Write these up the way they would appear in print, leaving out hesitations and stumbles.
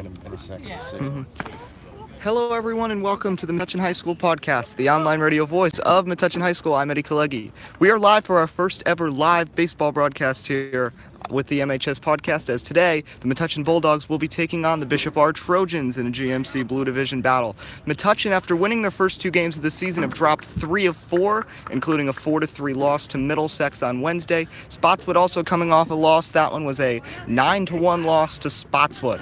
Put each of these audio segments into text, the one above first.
in a second. Hello, everyone, and welcome to the Metuchen High School podcast, the online radio voice of Metuchen High School. I'm Eddie Kalegi. We are live for our first ever live baseball broadcast here with the MHS podcast, as today the Metuchen Bulldogs will be taking on the Bishop R Trojans in a GMC Blue Division battle. Metuchen, after winning their first two games of the season, have dropped 3 of 4, including a 4-3 loss to Middlesex on Wednesday. Spotswood also coming off a loss. That one was a 9-1 loss to Spotswood.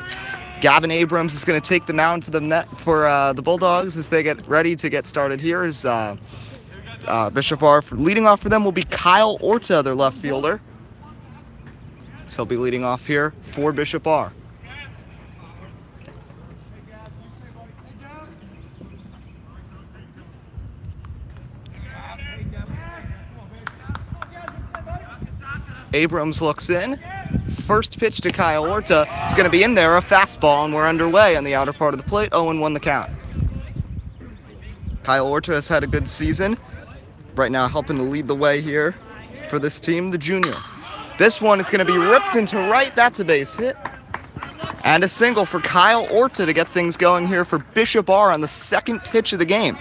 Gavin Abrams is going to take the mound for the Bulldogs as they get ready to get started here. Is Bishop R leading off for them will be Kyle Orta, their left fielder. So he'll be leading off here for Bishop R. Abrams looks in. First pitch to Kyle Orta. It's going to be in there, a fastball, and we're underway on the outer part of the plate. 0-1 the count. Kyle Orta has had a good season. Right now helping to lead the way here for this team, the junior. This one is going to be ripped into right. That's a base hit. And a single for Kyle Orta to get things going here for Bishop R on the second pitch of the game.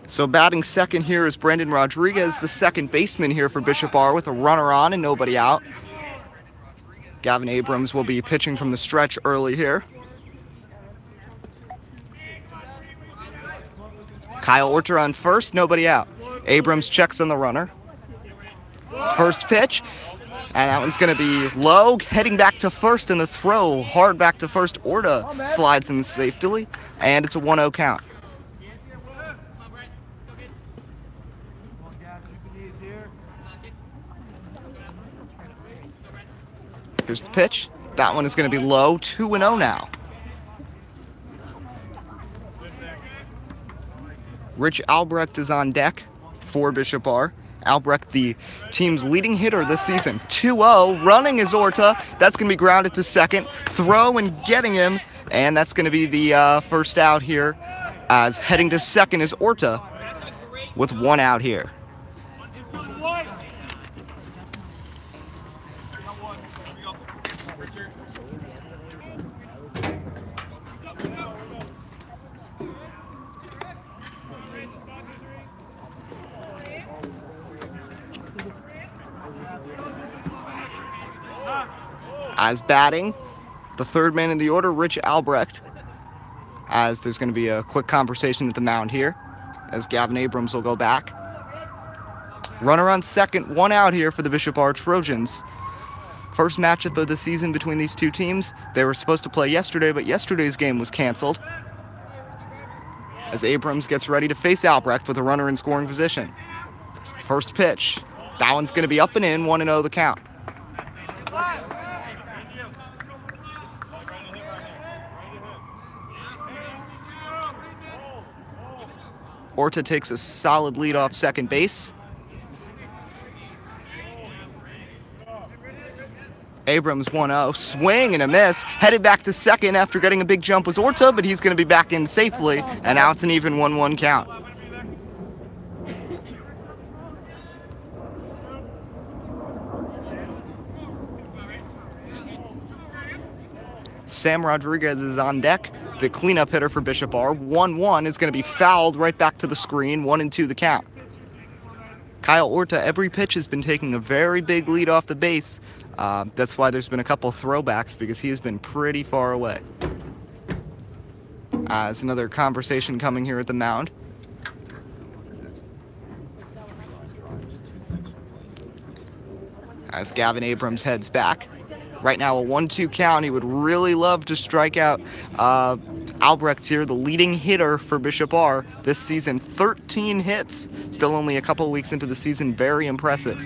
So batting second here is Brandon Rodriguez, the second baseman here for Bishop R, with a runner on and nobody out. Gavin Abrams will be pitching from the stretch early here. Kyle Orta on first, nobody out. Abrams checks on the runner. First pitch, and that one's going to be low, heading back to first, and the throw hard back to first. Orta slides in safely, and it's a 1-0 count. Here's the pitch. That one is going to be low, 2-0 now. Rich Albrecht is on deck for Bishop R. Albrecht, the team's leading hitter this season. 2-0, running is Orta. That's going to be grounded to second. Throw and getting him, and that's going to be the first out here, as heading to second is Orta with 1 out here. As batting, the third man in the order, Rich Albrecht, as there's going to be a quick conversation at the mound here, as Gavin Abrams will go back. Runner on second, 1 out here for the Bishop R Trojans. First matchup of the season between these two teams. They were supposed to play yesterday, but yesterday's game was canceled, as Abrams gets ready to face Albrecht with a runner in scoring position. First pitch. That one's going to be up and in, 1-0 the count. Orta takes a solid lead off second base. Abrams 1-0, swing and a miss. Headed back to second after getting a big jump was Orta, but he's going to be back in safely, and now it's an even 1-1 count. Sam Rodriguez is on deck, the cleanup hitter for Bishop R. 1-1 is going to be fouled right back to the screen, 1-2 the count. Kyle Orta, every pitch has been taking a very big lead off the base. That's why there's been a couple throwbacks, because he has been pretty far away. As another conversation coming here at the mound. As Gavin Abrams heads back. Right now a 1-2 count. He would really love to strike out Albrecht here, the leading hitter for Bishop R this season. 13 hits, still only a couple weeks into the season. Very impressive.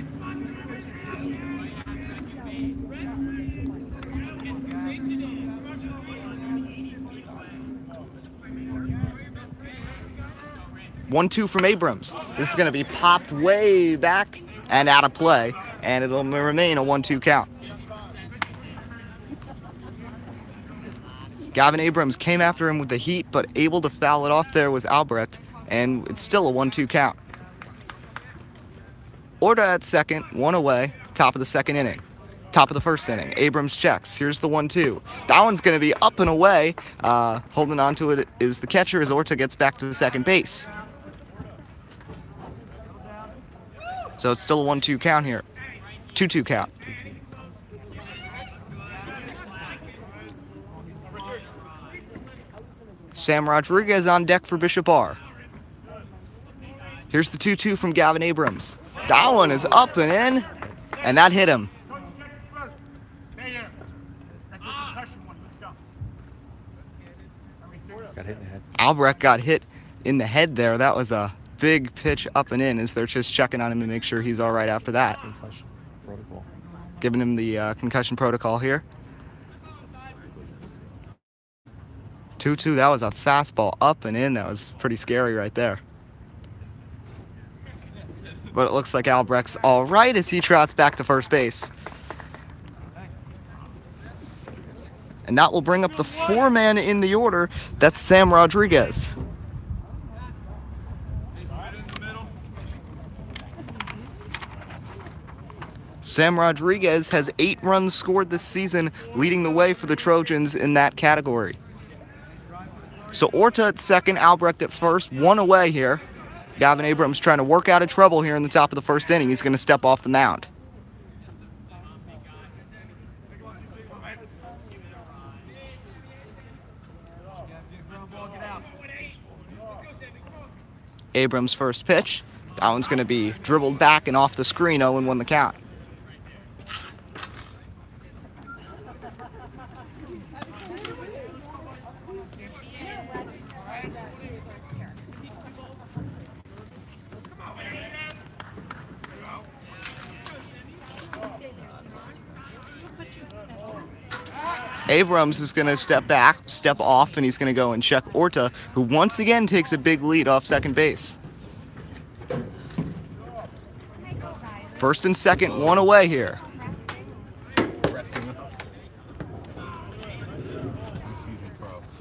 One-two from Abrams. This is going to be popped way back and out of play, and it'll remain a 1-2 count. Gavin Abrams came after him with the heat, but able to foul it off there was Albrecht. and it's still a 1-2 count. Orta at second, 1 away, top of the second inning. Top of the first inning, Abrams checks. Here's the 1-2. That one's going to be up and away. Holding on to it is the catcher as Orta gets back to the second base. So it's still a 1-2 count here. 2-2 count. Sam Rodriguez on deck for Bishop R. Here's the 2-2 from Gavin Abrams. That one is up and in, and that hit him. Got hit in the head. Albrecht got hit in the head there. That was a big pitch up and in as they're just checking on him to make sure he's all right after that. Concussion protocol. Giving him the concussion protocol here. 2-2, that was a fastball up and in. That was pretty scary right there. But it looks like Albrecht's all right as he trots back to first base. And that will bring up the 4-man in the order. That's Sam Rodriguez. Sam Rodriguez has 8 runs scored this season, leading the way for the Trojans in that category. So Orta at second, Albrecht at first, 1 away here. Gavin Abrams trying to work out of trouble here in the top of the first inning. He's going to step off the mound. Abrams' first pitch. That one's going to be dribbled back and off the screen. 0-1 the count. Abrams is going to step back, step off, and he's going to go and check Orta, who once again takes a big lead off second base. First and second, 1 away here.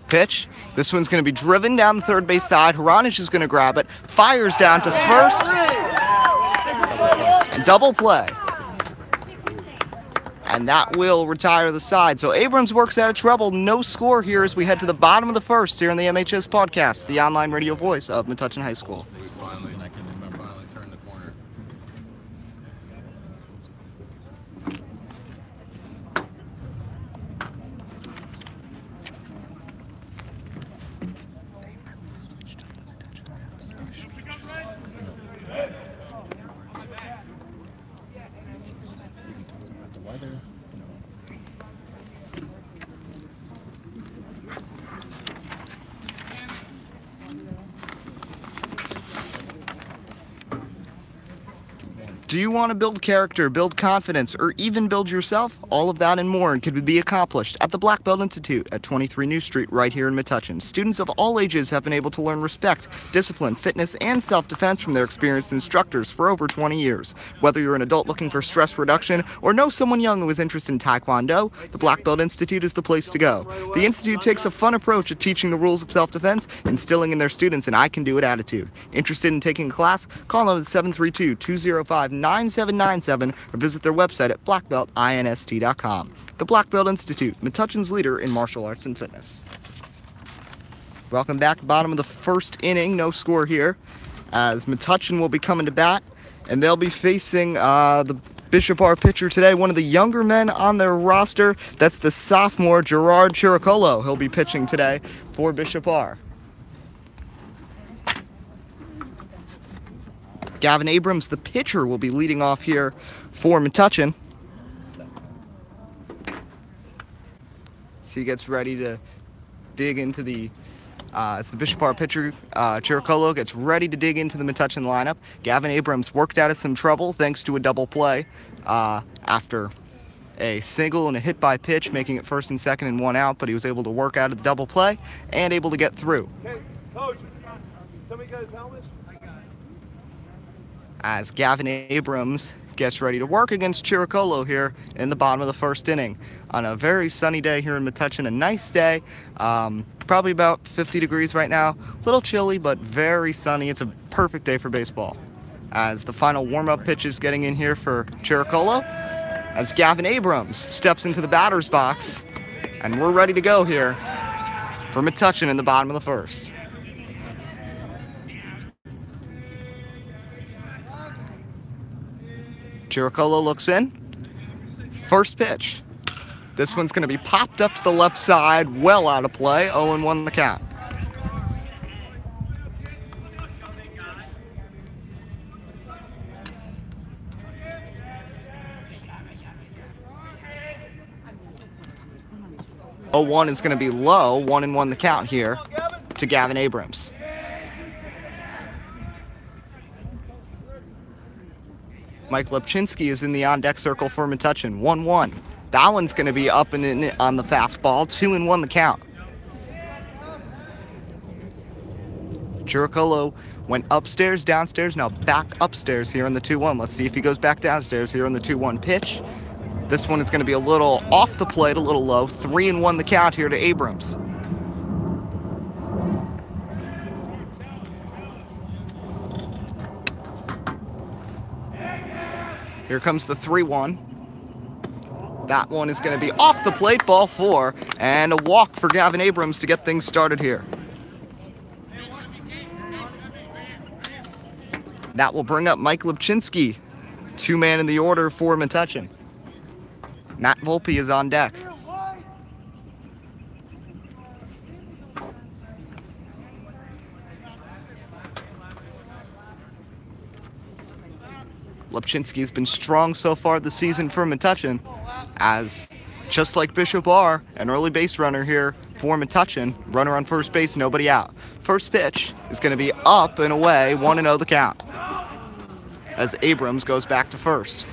Pitch. This one's going to be driven down the third base side. Hronich is going to grab it, fires down to first, and double play. And that will retire the side. So Abrams works out of trouble. No score here as we head to the bottom of the first here on the MHS podcast, the online radio voice of Metuchen High School. Finally turned the corner. Do you want to build character, build confidence, or even build yourself? All of that and more could be accomplished at the Black Belt Institute at 23 New Street right here in Metuchen. Students of all ages have been able to learn respect, discipline, fitness, and self-defense from their experienced instructors for over 20 years. Whether you're an adult looking for stress reduction or know someone young who is interested in Taekwondo, the Black Belt Institute is the place to go. The Institute takes a fun approach at teaching the rules of self-defense, instilling in their students an I-can-do-it attitude. Interested in taking a class? Call them at 732-205-9797 or visit their website at blackbeltinst.com. The Black Belt Institute, Metuchen's leader in martial arts and fitness. Welcome back. Bottom of the first inning, no score here, as Metuchen will be coming to bat, and they'll be facing the Bishop R pitcher today, one of the younger men on their roster. That's the sophomore Gerard Chiricolo. He'll be pitching today for Bishop R. Gavin Abrams, the pitcher, will be leading off here for Metuchen. So he gets ready to dig into the, as the Bishop R pitcher, Chiricolo, gets ready to dig into the Metuchen lineup. Gavin Abrams worked out of some trouble thanks to a double play after a single and a hit by pitch, making it first and second and 1 out, but he was able to work out of the double play and able to get through. Okay, coach, somebody got his helmet? As Gavin Abrams gets ready to work against Chiricolo here in the bottom of the first inning. On a very sunny day here in Metuchen, a nice day, probably about 50 degrees right now. A little chilly, but very sunny. It's a perfect day for baseball. As the final warm-up pitch is getting in here for Chiricolo, as Gavin Abrams steps into the batter's box, and we're ready to go here for Metuchen in the bottom of the first. Chiricolo looks in. First pitch. This one's going to be popped up to the left side, well out of play. 0-1 the count. Oh, 1 is going to be low. 1-1 the count here to Gavin Abrams. Mike Lepchinski is in the on-deck circle for Metuchen. 1-1. That one's going to be up and in on the fastball. 2-1 the count. Chiricolo went upstairs, downstairs, now back upstairs here in the 2-1. Let's see if he goes back downstairs here in the 2-1 pitch. This one is going to be a little off the plate, a little low. 3-1 the count here to Abrams. Here comes the 3-1. That one is going to be off the plate, ball 4, and a walk for Gavin Abrams to get things started here. That will bring up Mike Lepchinski, 2-man in the order for Metuchen. Matt Volpe is on deck. Lepchinski has been strong so far this season for Metuchen, as just like Bishop R, an early base runner here for Metuchen, runner on first base, nobody out. First pitch is going to be up and away, 1-0 the count, as Abrams goes back to first.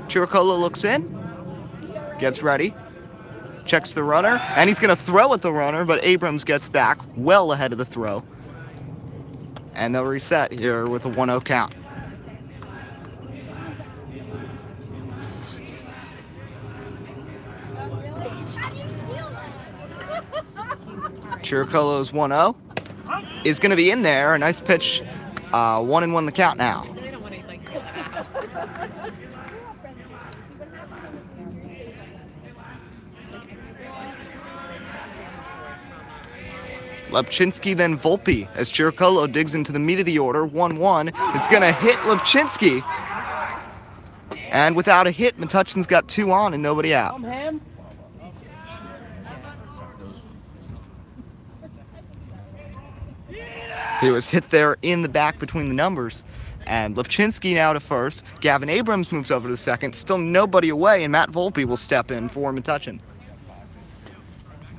Chiricolo looks in, gets ready, checks the runner, and he's going to throw at the runner, but Abrams gets back well ahead of the throw. And they'll reset here with a 1-0 count. Chiricolo's 1-0 is going to be in there. A nice pitch, 1-1 the count now. Lepchinski, then Volpe, as Chiricolo digs into the meat of the order. 1-1 is going to hit Lepchinski. And without a hit, Metuchen's got 2 on and nobody out. He was hit there in the back between the numbers. And Lepchinski now to first. Gavin Abrams moves over to second. Still nobody away, and Matt Volpe will step in for Metuchen.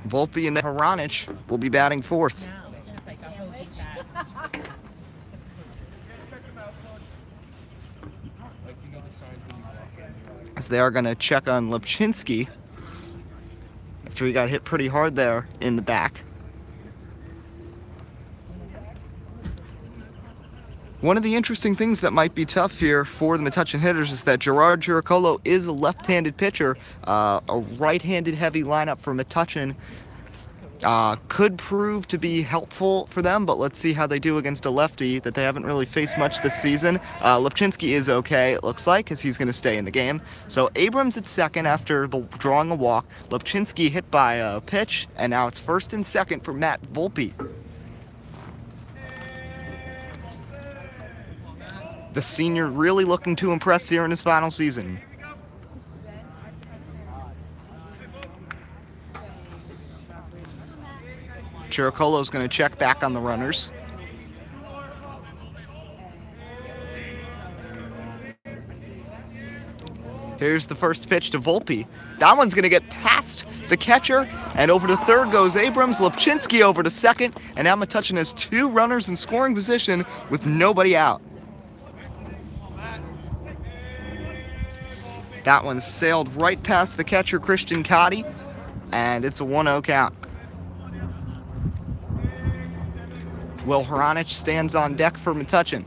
Volpe and the Haranich will be batting fourth. As they are going to check on Lepchinski after he got hit pretty hard there in the back. One of the interesting things that might be tough here for the Metuchen hitters is that Gerard Chiricolo is a left-handed pitcher. A right-handed heavy lineup for Metuchen could prove to be helpful for them, but let's see how they do against a lefty that they haven't really faced much this season. Lepchinski is okay, it looks like, as he's going to stay in the game. So Abrams at second after drawing a walk. Lepchinski hit by a pitch, and now it's first and second for Matt Volpe. The senior really looking to impress here in his final season. Chiricolo's going to check back on the runners. Here's the first pitch to Volpe. That one's going to get past the catcher, and over to third goes Abrams. Lepchinski over to second, and now Metuchen has 2 runners in scoring position with nobody out. That one sailed right past the catcher, Christian Cotty, and it's a 1-0 count. Will Hronich stands on deck for Metuchen.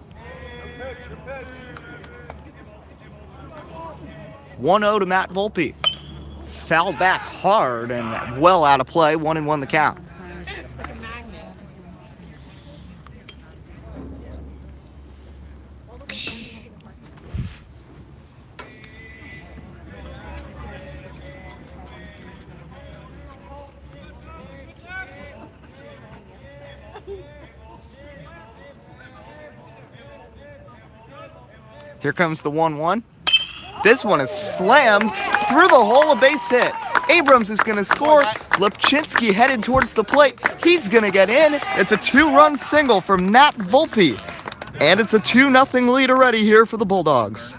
1-0 to Matt Volpe. Fouled back hard and well out of play. 1-1 the count. Here comes the 1-1. This one is slammed through the hole, a base hit. Abrams is going to score. Lipchinski headed towards the plate. He's going to get in. It's a 2-run single from Matt Volpe. And it's a 2-0 lead already here for the Bulldogs.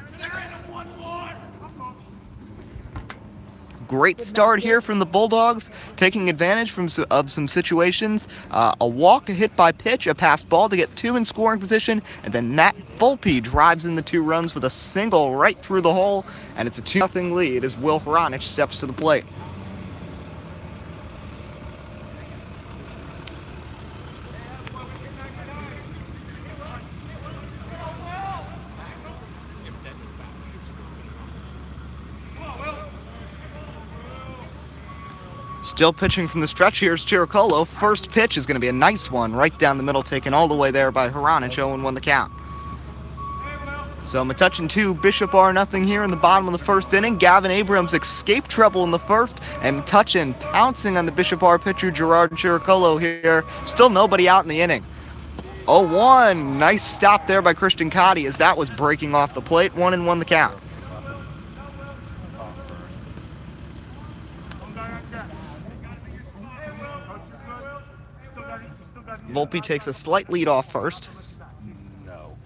Great start here from the Bulldogs, taking advantage of some situations. A walk, a hit by pitch, a passed ball to get 2 in scoring position, and then Matt Volpe drives in the 2 runs with a single right through the hole, and it's a 2-0 lead as Will Hronich steps to the plate. Still pitching from the stretch here is Chiricolo. First pitch is going to be a nice one, right down the middle, taken all the way there by Hronich. 0-1 the count. So Metuchen 2, Bishop R nothing here in the bottom of the first inning. Gavin Abrams escaped trouble in the first, and Metuchen pouncing on the Bishop R pitcher Gerard Chiricolo here. Still nobody out in the inning. 0-1, nice stop there by Christian Cotty as that was breaking off the plate. 1-1 the count. Volpe takes a slight lead off first. No.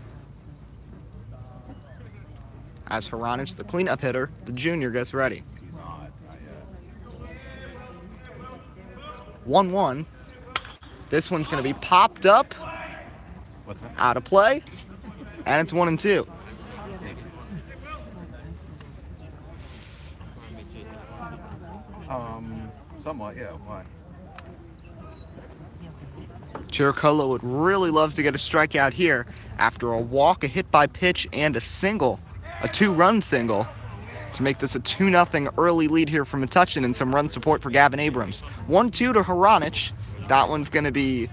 As Hronich, the cleanup hitter, the junior, gets ready. 1-1. This one's going to be popped up, What's that? out of play, and it's 1-2. Somewhat, yeah. Why? Chiricolo would really love to get a strikeout here after a walk, a hit by pitch, and a single, a 2-run single, to make this a 2-0 early lead here for Metuchen and some run support for Gavin Abrams. 1-2 to Hronich. That one's going to be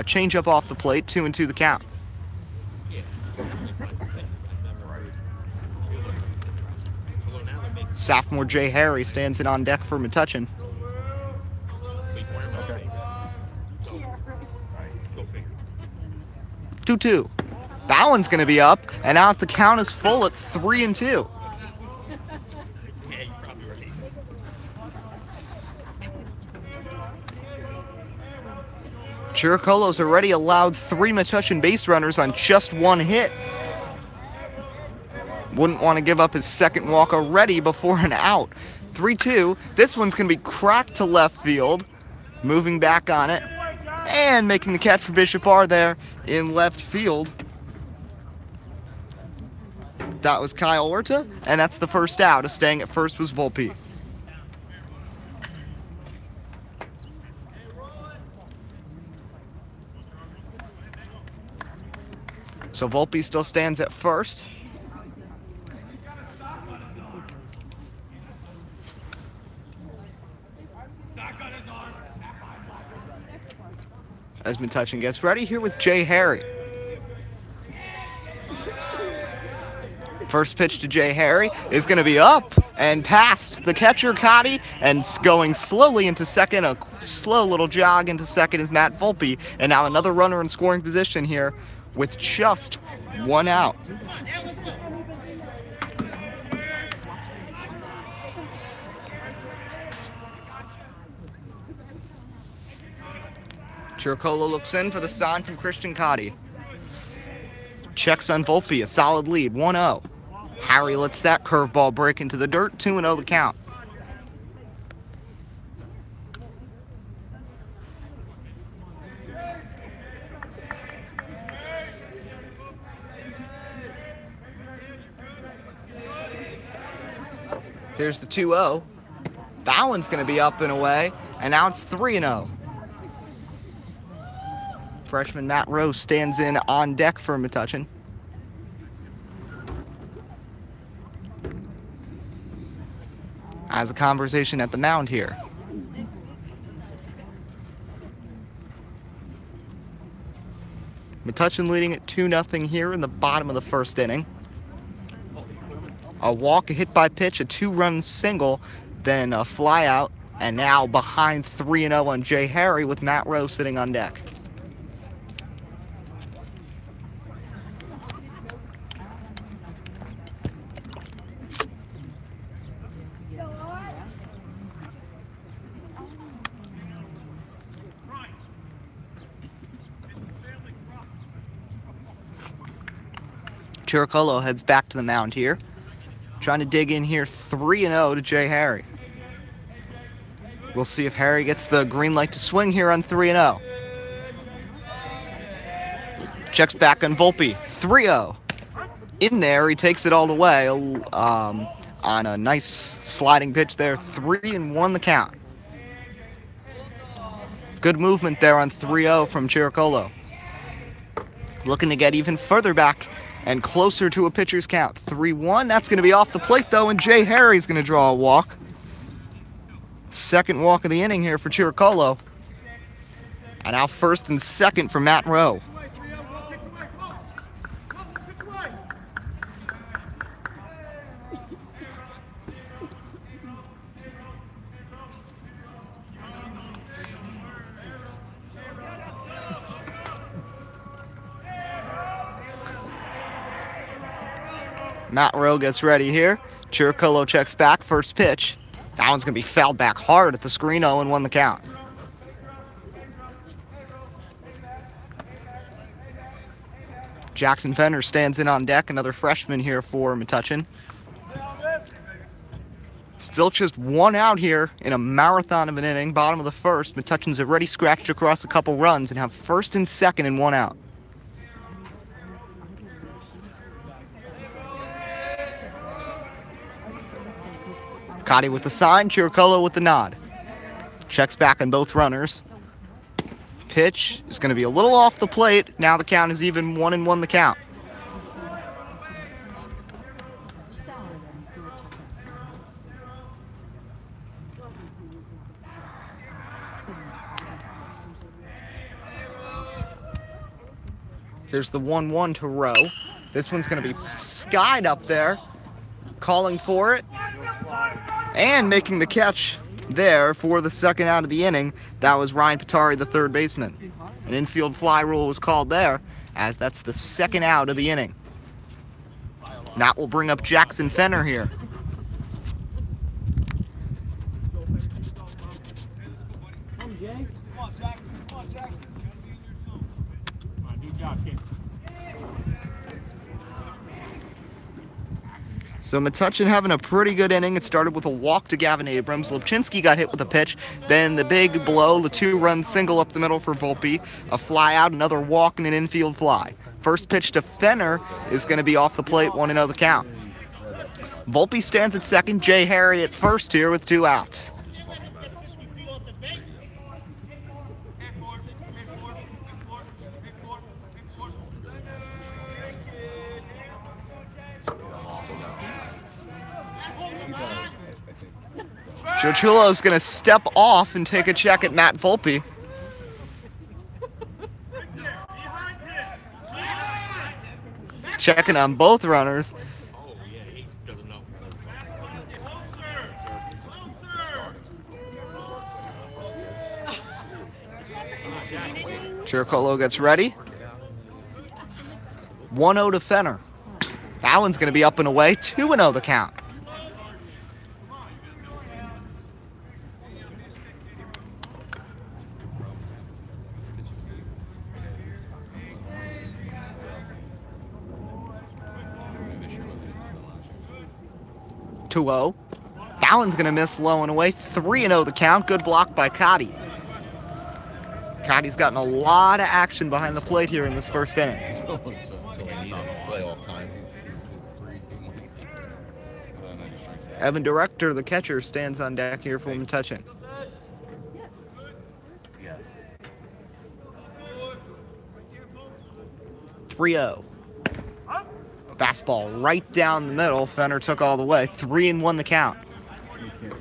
change up off the plate, 2-2 the count. Sophomore Jay Harry stands in on deck for Metuchen. 2-2. That one's going to be up, and out the count is full at 3-2. Chiricolo's already allowed 3 Metuchen base runners on just 1 hit. Wouldn't want to give up his second walk already before an out. 3-2. This one's going to be cracked to left field. Moving back on it. And making the catch for Bishop R there in left field. That was Kyle Orta, and that's the first out. Staying at first was Volpe. So Volpe still stands at first. As Metuchen gets ready here with Jay Harry. First pitch to Jay Harry is going to be up and past the catcher, Cotty, and going slowly into second. A slow little jog into second is Matt Volpe. And now another runner in scoring position here with just 1 out. Chiricolo looks in for the sign from Christian Cotty. Checks on Volpe, a solid lead, 1-0. Harry lets that curveball break into the dirt, 2-0 the count. Here's the 2-0. That one's going to be up and away, and now it's 3-0. Freshman Matt Rose stands in on deck for Metuchen. Has a conversation at the mound here. Metuchen leading at 2-0 here in the bottom of the first inning. A walk, a hit by pitch, a 2-run single, then a fly out, and now behind 3-0 on Jay Harry with Matt Rose sitting on deck. Chiricolo heads back to the mound here. Trying to dig in here 3-0 to Jay Harry. We'll see if Harry gets the green light to swing here on 3-0. Checks back on Volpe. 3-0. In there, he takes it all the way on a nice sliding pitch there. 3-1 the count. Good movement there on 3-0 from Chiricolo. Looking to get even further back and closer to a pitcher's count. 3-1. That's going to be off the plate, though, and Jay Harry's going to draw a walk. Second walk of the inning here for Chiricolo. And now first and second for Matt Rowe. Matt Rowe gets ready here. Chiricolo checks back, first pitch. That one's going to be fouled back hard at the screen, 0-1 the count. Jackson Fenner stands in on deck, another freshman here for Metuchen. Still just one out here in a marathon of an inning, bottom of the first. Metuchen's already scratched across a couple runs and have first and second and one out. Cotty with the sign, Chiricolo with the nod. Checks back on both runners. Pitch is going to be a little off the plate. Now the count is even 1-1 the count. Here's the 1-1 to Rowe. This one's going to be skied up there. Calling for it. And making the catch there for the second out of the inning. That was Ryan Pitari, the third baseman. An infield fly rule was called there, as that's the second out of the inning. That will bring up Jackson Fenner here. So Metuchen having a pretty good inning. It started with a walk to Gavin Abrams. Lipchinski got hit with a pitch. Then the big blow, the 2-run single up the middle for Volpe. A fly out, another walk, and an infield fly. First pitch to Fenner is going to be off the plate, 1-0 the count. Volpe stands at second. Jay Harry at first here with 2 outs. Chochulo's going to step off and take a check at Matt Volpe. Checking on both runners. Chiricolo gets ready. 1-0 to Fenner. That one's going to be up and away. 2-0 the count. That one's going to miss low and away. 3-0 the count. Good block by Cotty. Cotty's gotten a lot of action behind the plate here in this first inning. Evan Director, the catcher, stands on deck here for Metuchen. 3-0. Fastball right down the middle. Fenner took all the way. 3-1 the count. You can't do this.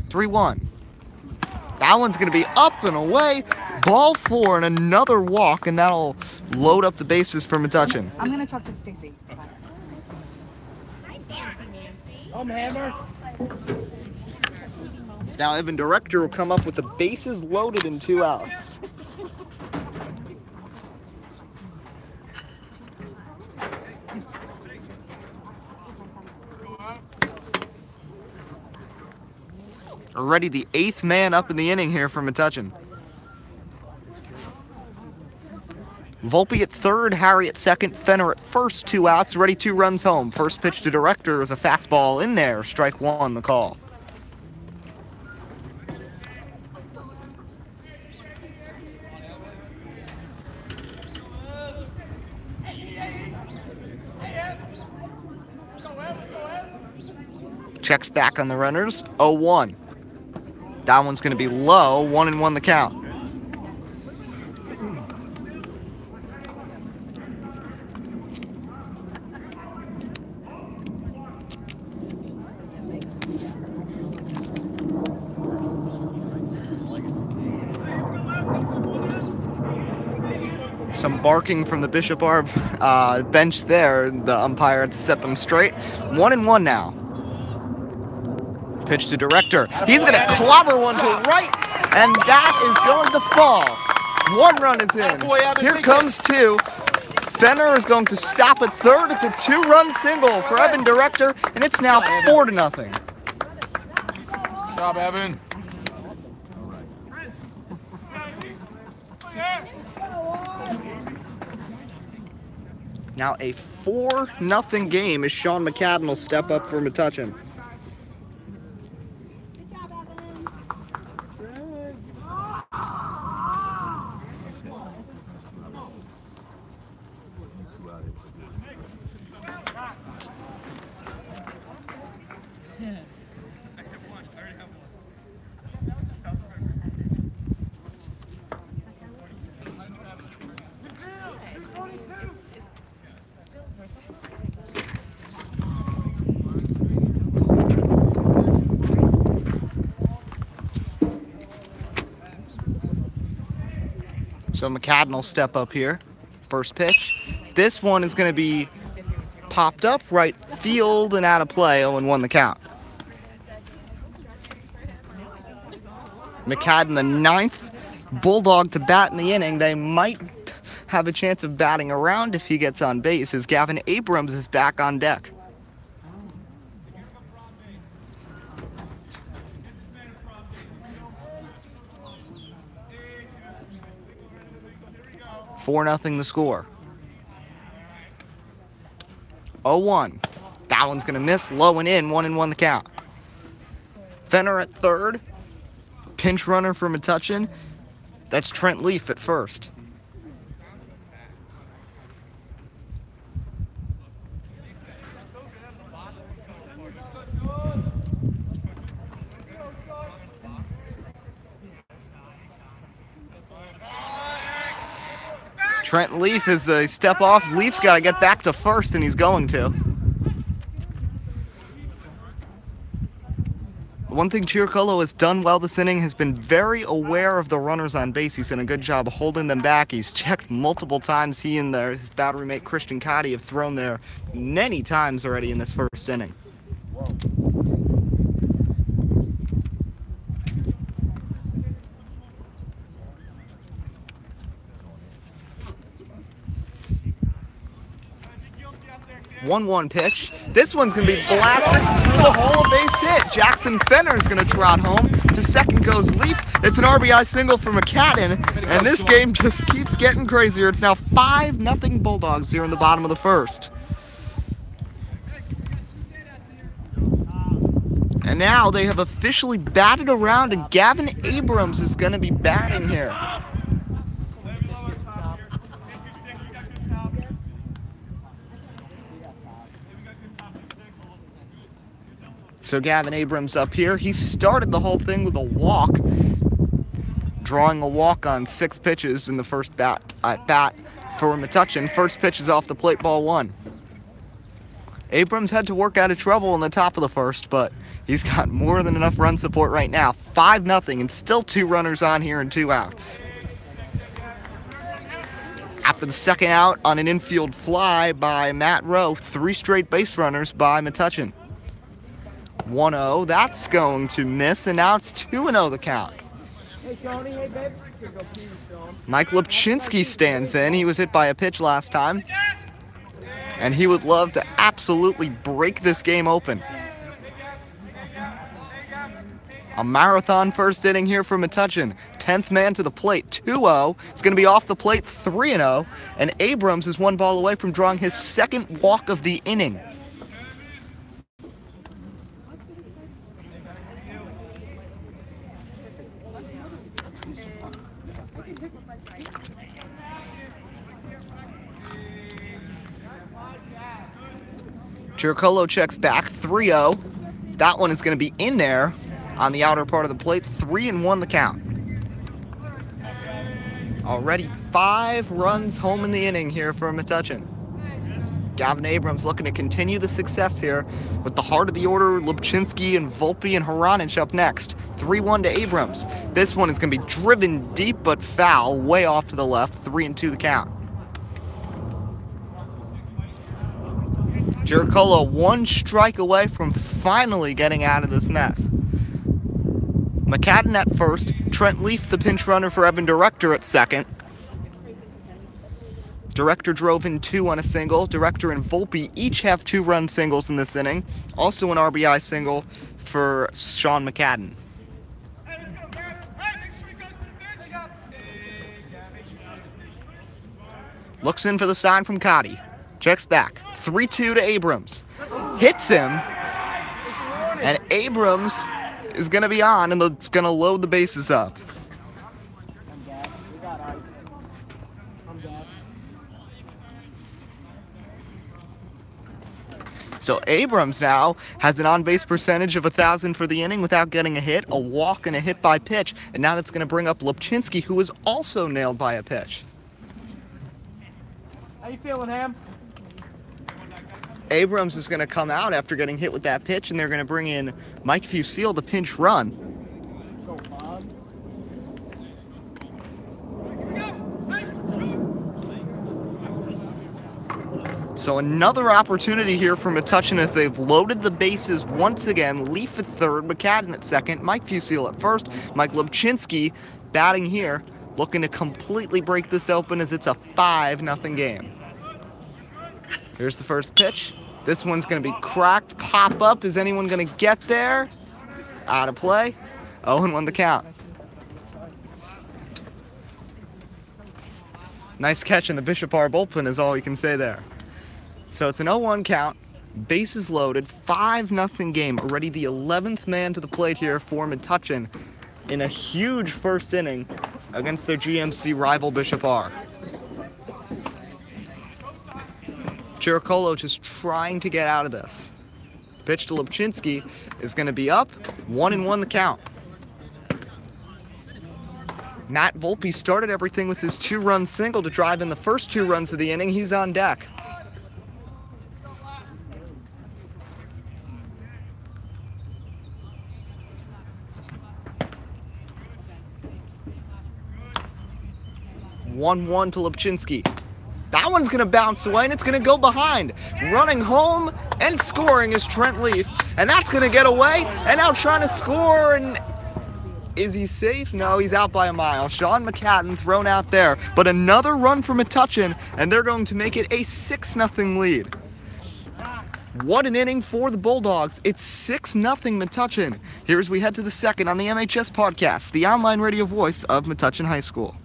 3-1. That one's going to be up and away. Ball 4 and another walk, and that'll load up the bases for Metuchen. I'm going to talk to Stacy. Hammer. So now Evan Director will come up with the bases loaded and 2 outs. Already the 8th man up in the inning here for Metuchen. Volpe at third, Harry at second, Fenner at first, 2 outs, ready 2 runs home. First pitch to Director is a fastball in there, strike 1 the call. Checks back on the runners, 0-1. That one's going to be low, 1-1 the count. Some barking from the Bishop Arb bench there. The umpire had to set them straight. 1-1 now. Pitch to Director. He's going to clobber one to right, and that is going to fall. 1 run is in. Here comes 2. Fenner is going to stop at third. It's a 2-run single for Evan Director, and it's now 4-0. Good job, Evan. Now a 4-0 game as Sean McCadden will step up for Metuchen. So McCadden will step up here. First pitch. This one is going to be popped up right field and out of play. 0-1 the count. McCadden, the 9th Bulldog to bat in the inning. They might have a chance of batting around if he gets on base, as Gavin Abrams is back on deck. Four 0 the score. 0-1. That one's going to miss, low and in, 1-1 the count. Fenner at third. Pinch runner for Metuchen. That's Trent Leaf at first. Trent Leaf, as they step off, Leaf's got to get back to first, and he's going to. One thing Chiricolo has done well this inning has been very aware of the runners on base. He's done a good job holding them back. He's checked multiple times. He and his battery mate Christian Cotty have thrown there many times already in this first inning. 1-1 pitch. This one's going to be blasted through the hole, a base hit. Jackson Fenner is going to trot home. To second goes Leaf. It's an RBI single for McCadden, and this game just keeps getting crazier. It's now 5-0 Bulldogs here in the bottom of the first. And now they have officially batted around, and Gavin Abrams is going to be batting here. So Gavin Abrams up here, he started the whole thing with a walk, drawing a walk on 6 pitches in the first at bat for Metuchen. First pitch is off the plate, ball 1. Abrams had to work out of trouble in the top of the first, but he's got more than enough run support right now. 5-0 and still 2 runners on here and 2 outs. After the second out on an infield fly by Matt Rowe, 3 straight base runners by Metuchen. 1-0, that's going to miss, and now it's 2-0 the count. Hey, Tony, hey, babe. Mike Lipchinski stands in. He was hit by a pitch last time, and he would love to absolutely break this game open. A marathon first inning here for Metuchen. 10th man to the plate, 2-0. It's going to be off the plate, 3-0, and Abrams is 1 ball away from drawing his 2nd walk of the inning. Girocolo checks back, 3-0. That one is going to be in there on the outer part of the plate, 3-1 the count. Already 5 runs home in the inning here for Metuchen. Gavin Abrams looking to continue the success here with the heart of the order, Lipchinski and Volpe and Haranich up next. 3-1 to Abrams. This one is going to be driven deep but foul, way off to the left, 3-2 the count. Girocolo 1 strike away from finally getting out of this mess. McCadden at first, Trent Leaf the pinch runner for Evan Director at second. Director drove in 2 on a single. Director and Volpe each have 2-run singles in this inning. Also an RBI single for Sean McCadden. Looks in for the sign from Cotty. Checks back. 3-2 to Abrams. Hits him. And Abrams is going to be on, and it's going to load the bases up. So Abrams now has an on-base percentage of 1,000 for the inning without getting a hit, a walk, and a hit by pitch. And now that's going to bring up Lipchinski, who was also nailed by a pitch. How you feeling, Ham? Abrams is going to come out after getting hit with that pitch, and they're going to bring in Mike Fusil to pinch run. Let's go, Bob. So another opportunity here for Metuchen as they've loaded the bases once again. Leaf at third, McCadden at second, Mike Fusil at first, Mike Lipchinski batting here, looking to completely break this open as it's a 5-0 game. Here's the first pitch. This one's going to be cracked, pop up. Is anyone going to get there? Out of play. 0-1 the count. Nice catch in the Bishop R bullpen is all you can say there. So it's an 0-1 count. Bases loaded. 5-0 game. Already the 11th man to the plate here for Metuchen in a huge first inning against their GMC rival Bishop R. Girocolo just trying to get out of this. Pitch to Lipchinski is going to be up. 1-1 the count. Matt Volpe started everything with his 2-run single to drive in the first 2 runs of the inning. He's on deck. (1-1) to Lipchinski. That one's going to bounce away, and it's going to go behind. Running home and scoring is Trent Leaf, and that's going to get away, and now trying to score, and is he safe? No, he's out by a mile. Sean McCadden thrown out there, but another run for Metuchen, and they're going to make it a 6-0 lead. What an inning for the Bulldogs. It's 6-0 Metuchen. Here as we head to the second on the MHS podcast, the online radio voice of Metuchen High School.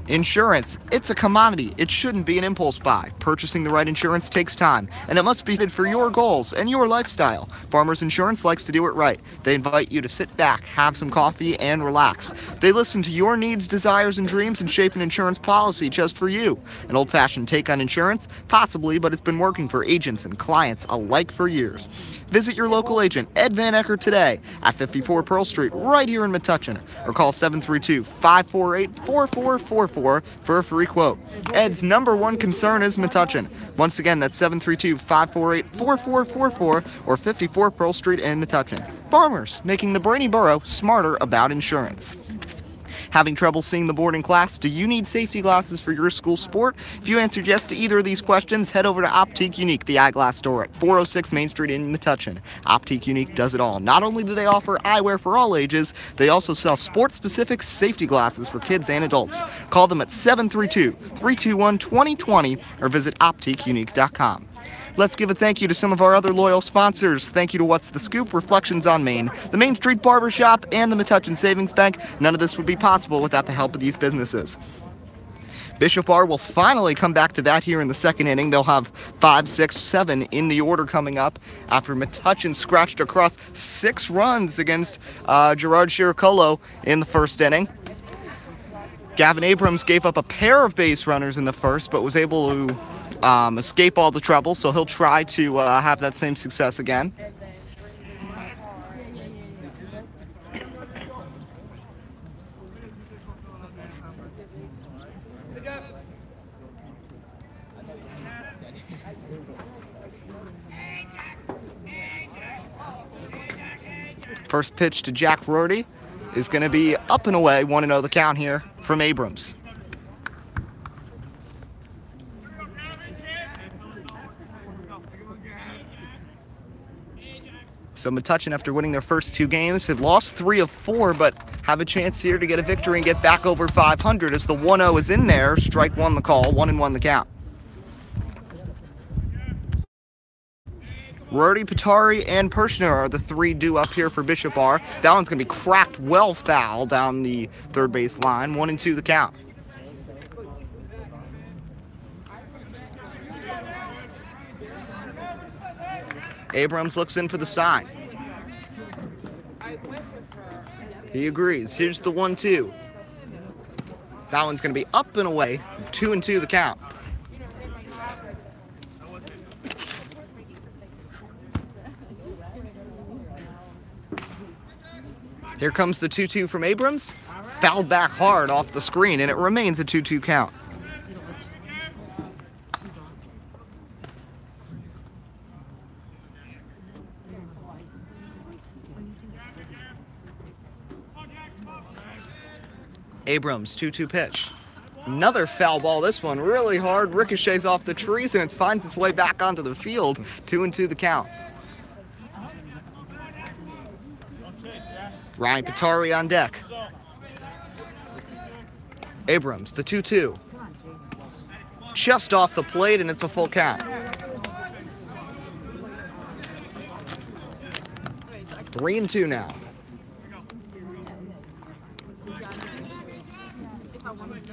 Insurance, it's a commodity. It shouldn't be an impulse buy. Purchasing the right insurance takes time, and it must be fitted for your goals and your lifestyle. Farmers Insurance likes to do it right. They invite you to sit back, have some coffee, and relax. They listen to your needs, desires, and dreams and shape an insurance policy just for you. An old-fashioned take on insurance? Possibly, but it's been working for agents and clients alike for years. Visit your local agent, Ed Van Ecker, today at 54 Pearl Street, right here in Metuchen, or call 732-548-4444 for a free quote. Ed's #1 concern is Metuchen. Once again, that's 732-548-4444 or 54 Pearl Street in Metuchen. Farmers, making the brainy borough smarter about insurance. Having trouble seeing the board in class? Do you need safety glasses for your school sport? If you answered yes to either of these questions, head over to Optique Unique, the eyeglass store at 406 Main Street in Metuchen. Optique Unique does it all. Not only do they offer eyewear for all ages, they also sell sport-specific safety glasses for kids and adults. Call them at 732-321-2020 or visit OptiqueUnique.com. Let's give a thank you to some of our other loyal sponsors. Thank you to What's the Scoop, Reflections on Main, the Main Street Barbershop, and the Metuchen Savings Bank. None of this would be possible without the help of these businesses. Bishop R will finally come back to that here in the second inning. They'll have 5, 6, 7 in the order coming up after Metuchen scratched across 6 runs against Gerard Chiricolo in the first inning. Gavin Abrams gave up a pair of base runners in the first, but was able to escape all the trouble, so he'll try to have that same success again. First pitch to Jack Rorty is going to be up and away, 1-0 the count here from Abrams. So Metuchen, after winning their first 2 games, have lost 3 of 4, but have a chance here to get a victory and get back over 500 as the 1-0 is in there. Strike 1 the call, 1-1 the count. Rorty, Patari, and Pershner are the 3 due up here for Bishop R. That one's going to be cracked well foul down the third base line, 1-2 the count. Abrams looks in for the sign. He agrees. Here's the 1-2. That one's going to be up and away. 2-2 the count. Here comes the 2-2 from Abrams. Fouled back hard off the screen, and it remains a 2-2 count. Abrams, 2-2 pitch. Another foul ball, this one really hard, ricochets off the trees, and it finds its way back onto the field. 2-2 the count. Ryan Patari on deck. Abrams, the 2-2. Just off the plate, and it's a full count. 3-2 now.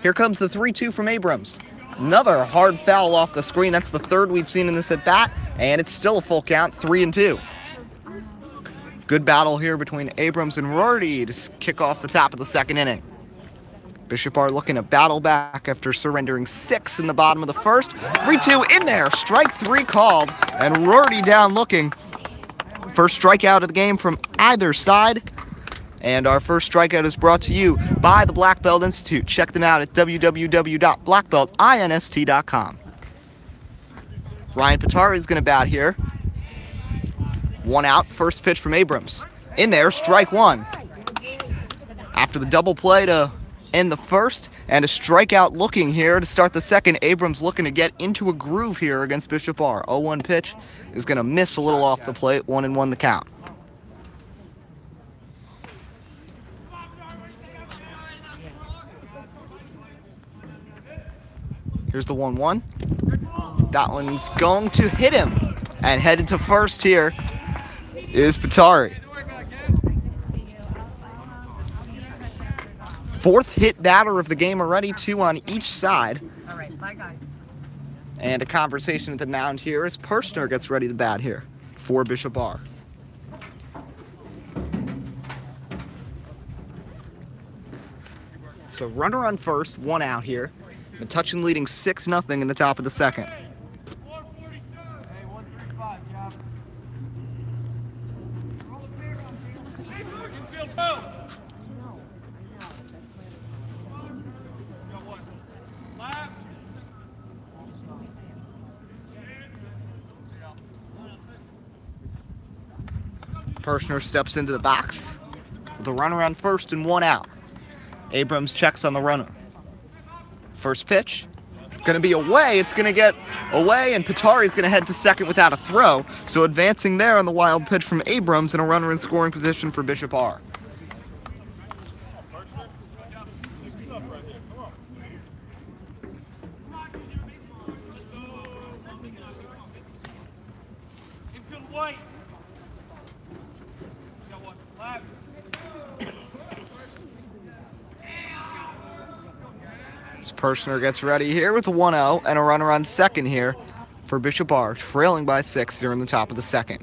Here comes the 3-2 from Abrams. Another hard foul off the screen. That's the third we've seen in this at-bat, and it's still a full count, 3-2. Good battle here between Abrams and Rorty to kick off the top of the second inning. Bishop R looking to battle back after surrendering 6 in the bottom of the first. 3-2 in there, strike 3 called, and Rorty down looking. First strikeout of the game from either side. And our first strikeout is brought to you by the Black Belt Institute. Check them out at www.blackbeltinst.com. Ryan Patari is going to bat here. 1 out, first pitch from Abrams. In there, strike 1. After the double play to end the first, and a strikeout looking here to start the second. Abrams looking to get into a groove here against Bishop R. 0-1 pitch is going to miss a little off the plate, 1-1 the count. Here's the 1-1. That one's going to hit him. And headed to first here is Patari. Fourth hit batter of the game already, 2 on each side. All right, bye guys. And a conversation at the mound here as Pershner gets ready to bat here for Bishop R. So runner on first, 1 out here. Metuchen leading 6-0 in the top of the second. Pershner steps into the box with a runner on first and 1 out. Abrams checks on the runner. First pitch, going to be away. It's going to get away, and Pitari's going to head to second without a throw. So advancing there on the wild pitch from Abrams and a runner in scoring position for Bishop R. As Pershner gets ready here with a 1-0 and a runner on second here for Bishop R, trailing by 6 here in the top of the second.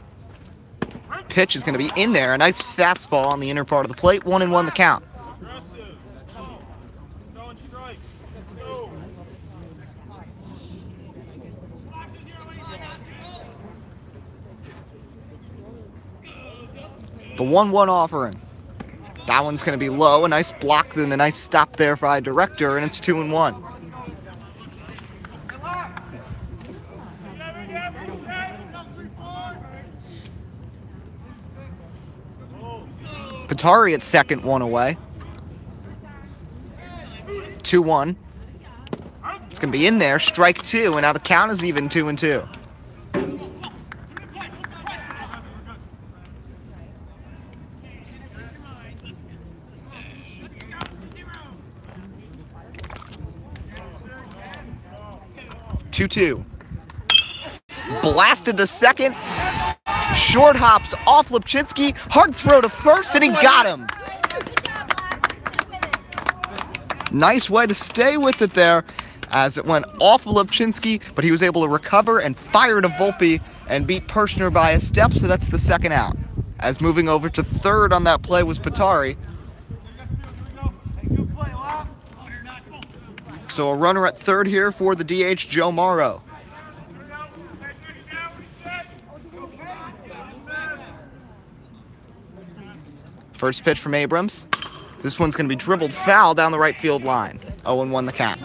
Pitch is going to be in there. A nice fastball on the inner part of the plate. 1-1 the count. The 1-1 offering. That one's going to be low. A nice block, then a nice stop there by Director, and it's 2-1. Pitari at second, 1 away. 2-1. It's going to be in there. Strike 2, and now the count is even 2-2. Blasted to second. Short hops off Lipchinski. Hard throw to first, and he got him. Nice way to stay with it there as it went off of Lipchinski, but he was able to recover and fire to Volpe and beat Pershner by a step, so that's the second out. As moving over to third on that play was Pitari. So a runner at third here for the DH, Joe Morrow. First pitch from Abrams. This one's going to be dribbled foul down the right field line. 0-1 the count.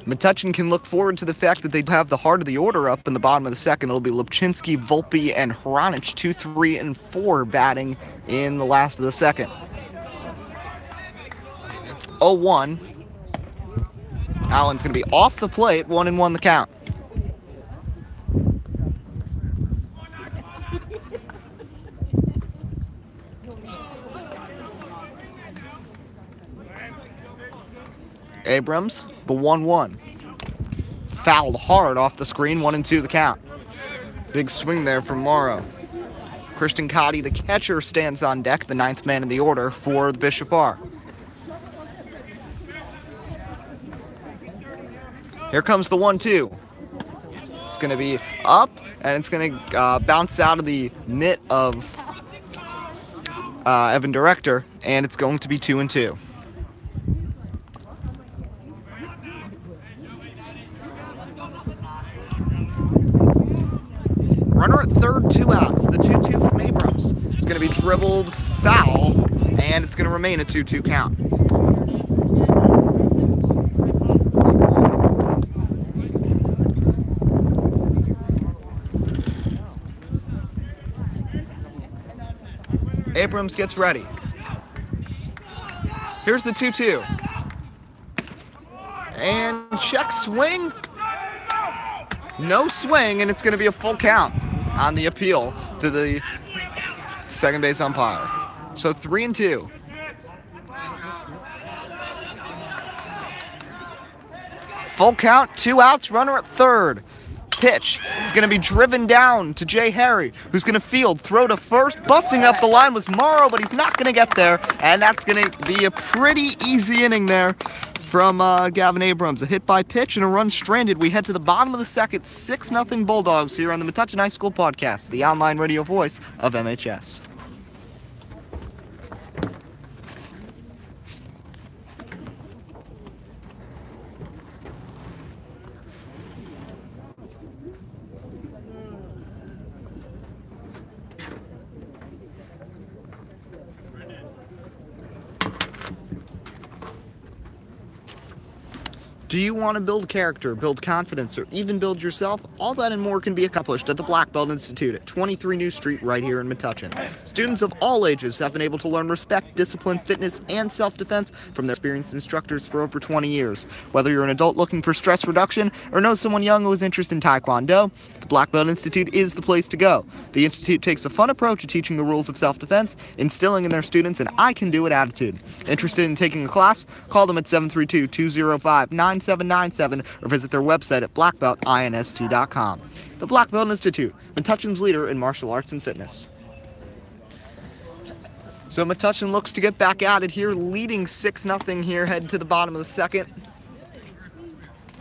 Metuchen can look forward to the fact that they have the heart of the order up in the bottom of the second. It'll be Lipchinski, Volpe, and Hranich, 2, 3, and 4 batting in the last of the second. 0-1. Allen's going to be off the plate. 1-1 the count. Abrams, the 1-1. Fouled hard off the screen. 1-2 the count. Big swing there from Morrow. Christian Cotty, the catcher, stands on deck, the 9th man in the order for Bishop R. Here comes the 1-2. It's going to be up, and it's going to bounce out of the mitt of Evan Director, and it's going to be 2-2. Runner at third, 2 outs. The 2-2 from Abrams. It's going to be dribbled foul, and it's going to remain a 2-2 count. Abrams gets ready. Here's the 2-2. And check swing. No swing, and it's going to be a full count on the appeal to the second base umpire. So 3-2. Full count, 2 outs, runner at third. Pitch. It's going to be driven down to Jay Harry, who's going to field, throw to first. Busting up the line was Morrow, but he's not going to get there. And that's going to be a pretty easy inning there from Gavin Abrams. A hit by pitch and a run stranded. We head to the bottom of the second, 6-0 Bulldogs here on the Metuchen High School Podcast, the online radio voice of MHS. Do you want to build character, build confidence, or even build yourself? All that and more can be accomplished at the Black Belt Institute at 23 New Street right here in Metuchen. Students of all ages have been able to learn respect, discipline, fitness, and self-defense from their experienced instructors for over 20 years. Whether you're an adult looking for stress reduction or know someone young who is interested in Taekwondo, the Black Belt Institute is the place to go. The Institute takes a fun approach to teaching the rules of self-defense, instilling in their students an I-can-do-it attitude. Interested in taking a class? Call them at 732-205-9797 or visit their website at blackbeltinst.com. The Black Belt Institute, Metuchen's leader in martial arts and fitness. So Metuchen looks to get back at it here, leading 6-0 here, heading to the bottom of the second.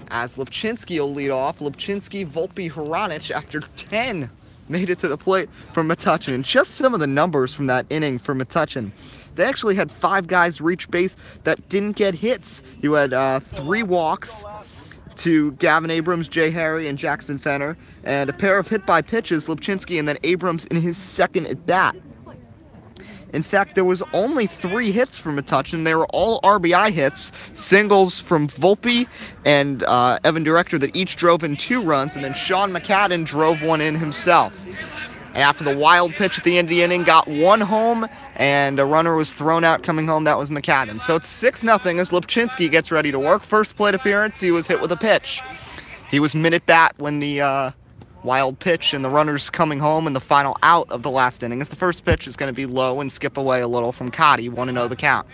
As Lipczynski will lead off, Lipczynski, Volpe, Hranic, after 10, made it to the plate for Metuchen. And just some of the numbers from that inning for Metuchen. They actually had 5 guys reach base that didn't get hits. You had 3 walks to Gavin Abrams, Jay Harry, and Jackson Fenner, and a pair of hit by pitches, Lipczynski and then Abrams in his second at bat. In fact, there was only 3 hits from Metuchen. They were all RBI hits, singles from Volpe and Evan Director that each drove in 2 runs, and then Sean McCadden drove one in himself. And after the wild pitch at the end of the inning, got 1 home, and a runner was thrown out coming home. That was McCadden. So it's 6-0 as Lipczynski gets ready to work. First plate appearance, he was hit with a pitch. He was minute bat when the wild pitch and the runners coming home in the final out of the last inning, as the first pitch is going to be low and skip away a little from Cotty, 1-0 the count.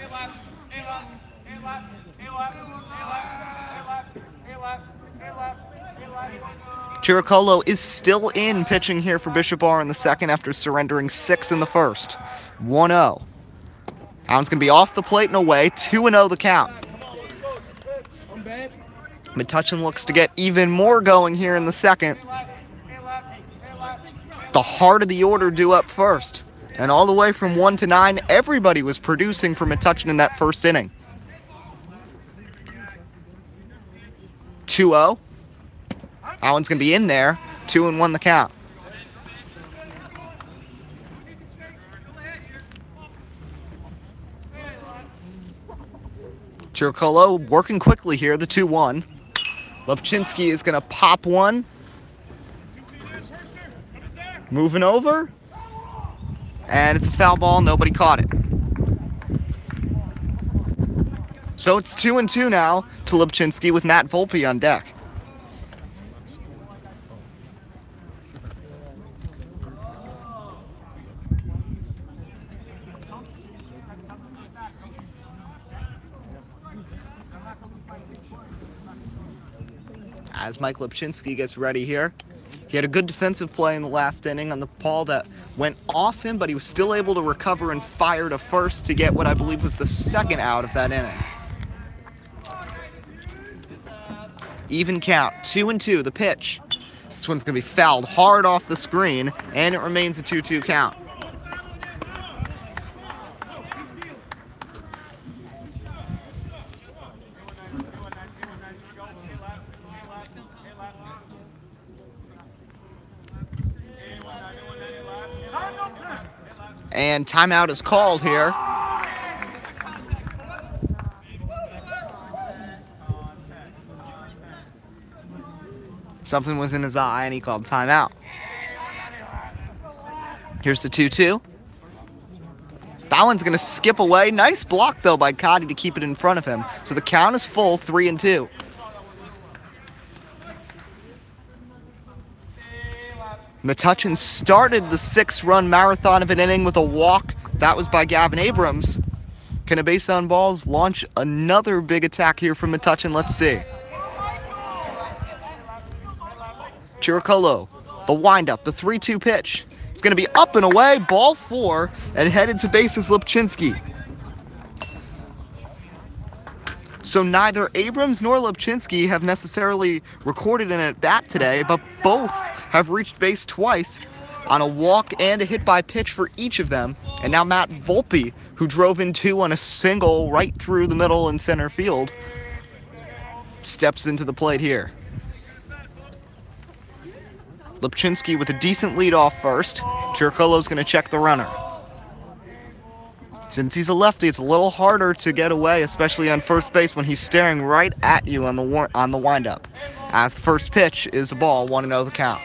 Chiricolo is still in pitching here for Bishop R in the second after surrendering 6 in the first. 1-0. Allen's going to be off the plate and away, 2-0 the count. Metuchen looks to get even more going here in the second. The heart of the order due up first. And all the way from 1 to 9, everybody was producing for Metuchen in that first inning. 2-0. Allen's going to be in there. 2-1 the count. Chiricolo working quickly here, the 2-1. Lipczynski is going to pop one. Moving over. And it's a foul ball. Nobody caught it. So it's 2-2 now to Lipczynski with Matt Volpe on deck. As Mike Lipczynski gets ready here. He had a good defensive play in the last inning on the ball that went off him, but he was still able to recover and fire to first to get what I believe was the second out of that inning. Even count, 2-2, the pitch. This one's going to be fouled hard off the screen, and it remains a 2-2 count. And timeout is called here. Something was in his eye and he called timeout. Here's the 2-2. That one's going to skip away. Nice block, though, by Cotty to keep it in front of him. So the count is full, 3-2. Metuchen started the 6-run marathon of an inning with a walk. That was by Gavin Abrams. Can a base on balls launch another big attack here from Metuchen? Let's see. Chiricolo, the windup, the 3-2 pitch. It's going to be up and away, ball 4, and headed to bases Lipchinski. So neither Abrams nor Lipchinski have necessarily recorded an at-bat today, but both have reached base twice on a walk and a hit by pitch for each of them. And now Matt Volpe, who drove in 2 on a single right through the middle and center field, steps into the plate here. Lipchinski with a decent lead off first. Chiricolo's going to check the runner. Since he's a lefty, it's a little harder to get away, especially on first base when he's staring right at you on the windup. As the first pitch is a ball, 1-0 the count.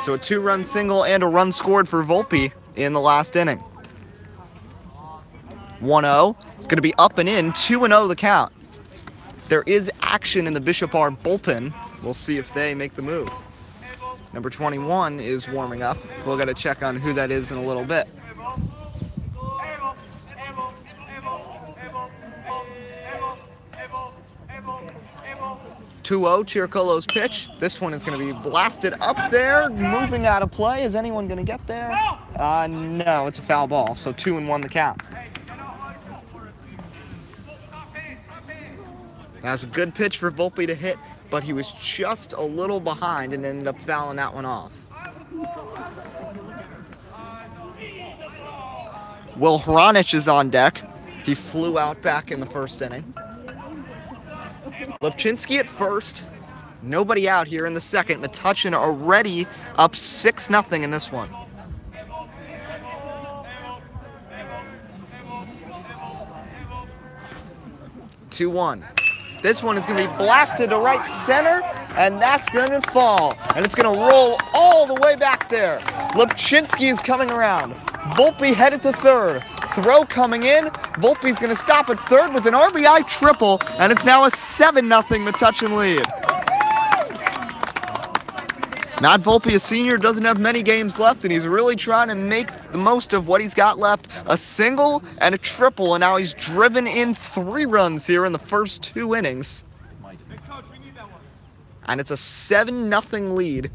So a 2-run single and a run scored for Volpe in the last inning. 1-0. It's going to be up and in, 2-0 the count. There is action in the Bishop R bullpen. We'll see if they make the move. Number 21 is warming up. We'll get to check on who that is in a little bit. 2-0, Chiricolo's pitch. This one is going to be blasted up there, moving out of play. Is anyone going to get there? No, it's a foul ball, so 2-1 the count. That's a good pitch for Volpe to hit, but he was just a little behind and ended up fouling that one off. Will Hronich is on deck. He flew out back in the first inning. Lipchinski at first. Nobody out here in the second. Metuchen already up 6-0 in this one. Two-1. This one is going to be blasted to right center, and that's going to fall. And it's going to roll all the way back there. Lipchinski is coming around. Volpe headed to third. Throw coming in. Volpe's going to stop at third with an RBI triple, and it's now a 7-0 Metuchen lead. Matt Volpe, a senior, doesn't have many games left, and he's really trying to make the most of what he's got left. A single and a triple, and now he's driven in 3 runs here in the first 2 innings. And it's a 7-0 lead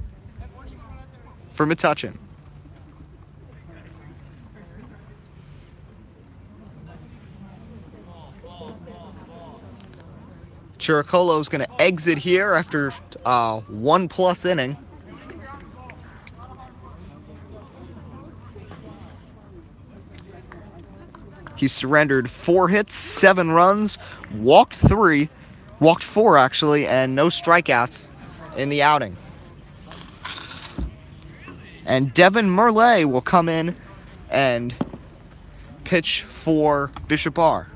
for Metuchen. Chiricolo's going to exit here after 1+ inning. He surrendered 4 hits, 7 runs, walked 4 actually, and no strikeouts in the outing. And Devin Merle will come in and pitch for Bishop R.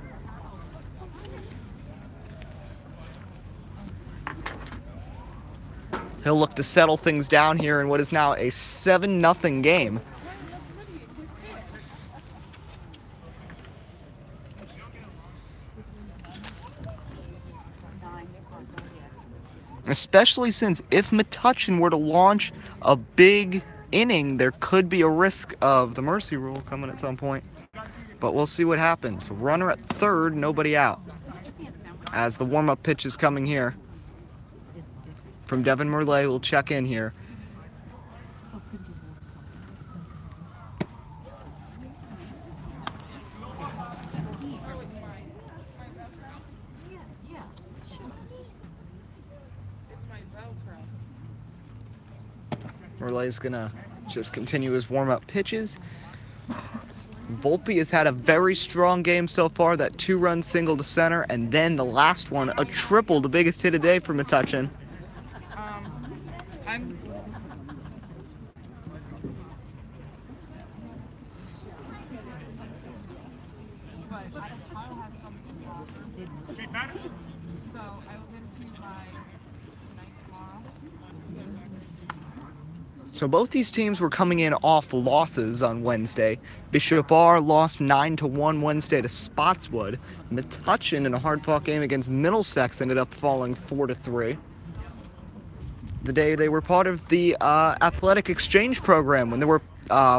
He'll look to settle things down here in what is now a 7-0 game. Especially since if Metuchen were to launch a big inning, there could be a risk of the mercy rule coming at some point. But we'll see what happens. Runner at third, nobody out. As the warm-up pitch is coming here from Devin Merle, will check in here. Merle's gonna just continue his warm-up pitches. Volpe has had a very strong game so far, that 2-run single to center, and then the last one, a triple, the biggest hit of the day for Metuchen. So both these teams were coming in off losses on Wednesday. Bishop R lost 9-1 Wednesday to Spotswood. Metuchen, in a hard-fought game against Middlesex, ended up falling 4-3. The day they were part of the athletic exchange program, when there were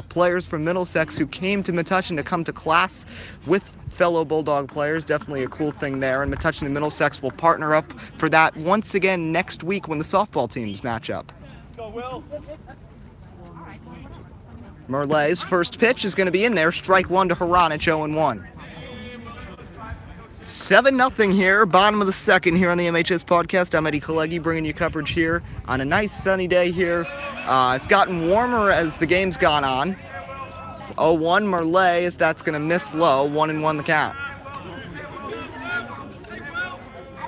players from Middlesex who came to Metuchen to come to class with fellow Bulldog players. Definitely a cool thing there, and Metuchen and Middlesex will partner up for that once again next week when the softball teams match up. Go, Will. Merlet's first pitch is going to be in there. Strike one to Haranic, 0-1. 7-0 here, bottom of the second here on the MHS podcast. I'm Eddie Kalegi bringing you coverage here on a nice sunny day here. It's gotten warmer as the game's gone on. It's 0-1 Merlet as that's going to miss low, 1-1 the count.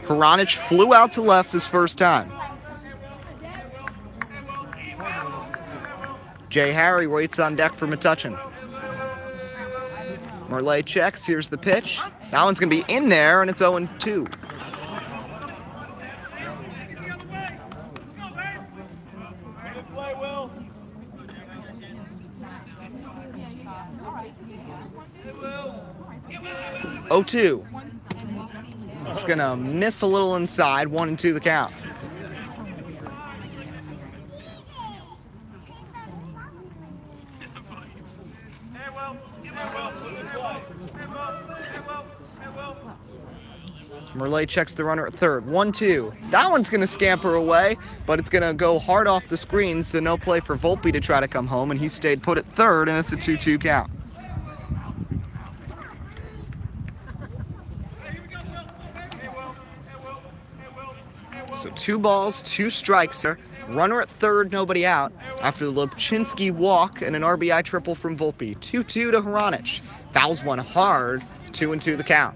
Haranic flew out to left his first time. Jay Harry waits on deck for Metuchen. Merlet checks, here's the pitch. That one's going to be in there, and it's 0-2. It's going to miss a little inside, 1-2 the count. Merlet checks the runner at third. 1-2. That one's going to scamper away, but it's going to go hard off the screen, so no play for Volpe to try to come home, and he stayed put at third, and it's a 2-2 count. So 2 balls, 2 strikes there. Runner at third, nobody out, after the Lubchinsky walk and an RBI triple from Volpe. 2-2 to Haranic. Fouls one hard, 2-2 the count.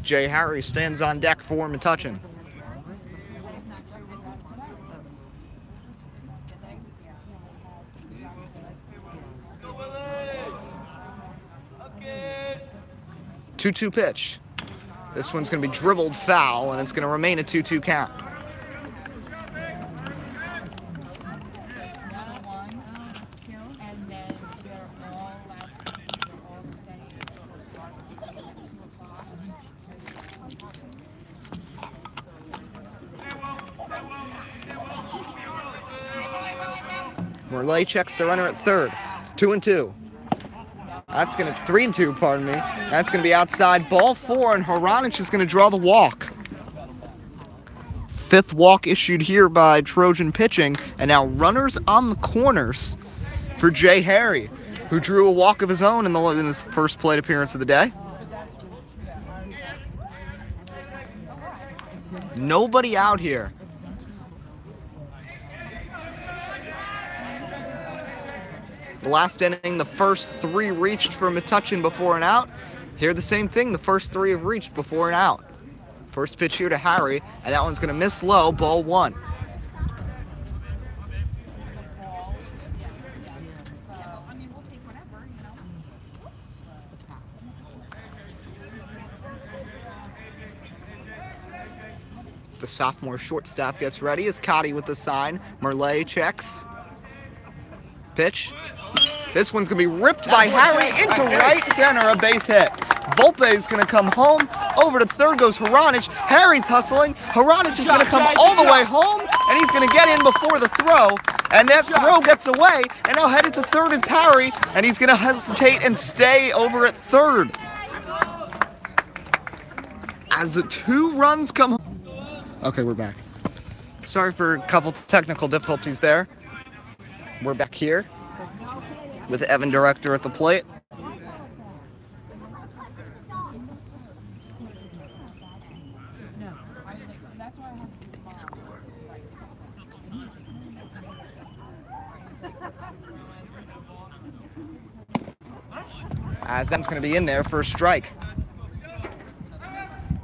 Jay Harry stands on deck for Metuchen. Okay. 2-2 pitch. This one's going to be dribbled foul, and it's going to remain a 2-2 count. Merlet checks the runner at third. 2-2. That's going to 3-2, pardon me. That's going to be outside ball 4, and Haranic is going to draw the walk. 5th walk issued here by Trojan pitching, and now runners on the corners for Jay Harry, who drew a walk of his own in his first plate appearance of the day. Nobody out here. The last inning, the first 3 reached for Metuchen before an out. Here the same thing, the first 3 have reached before an out. First pitch here to Harry, and that one's going to miss low, ball 1. The sophomore shortstop gets ready as Cotty with the sign. Merlet checks. Pitch. This one's going to be ripped by Harry into right center, a base hit. Volpe is going to come home. Over to third goes Haranic. Harry's hustling. Haranic is going to come all the way home, and he's going to get in before the throw. And that throw gets away, and now headed to third is Harry, and he's going to hesitate and stay over at third. As the 2 runs come home. Okay, we're back. Sorry for a couple technical difficulties there. We're back here with Evan Director at the plate. As that's going to be in there for a strike.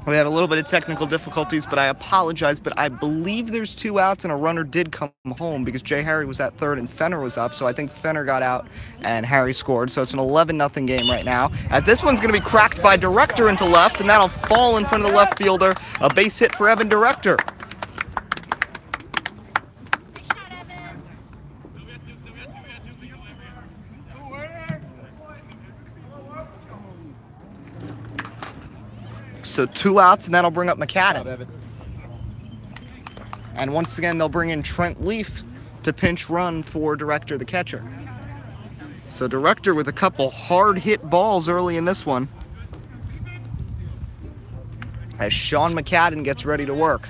We had a little bit of technical difficulties, but I apologize, but I believe there's 2 outs and a runner did come home because Jay Harry was at third and Fenner was up, so I think Fenner got out and Harry scored, so it's an 11-0 game right now. As this one's going to be cracked by Director into left, and that'll fall in front of the left fielder. A base hit for Evan Director. So 2 outs, and that'll bring up McAdam. And once again, they'll bring in Trent Leaf to pinch run for Director, the catcher. So Director with a couple hard hit balls early in this one, as Sean McCadden gets ready to work.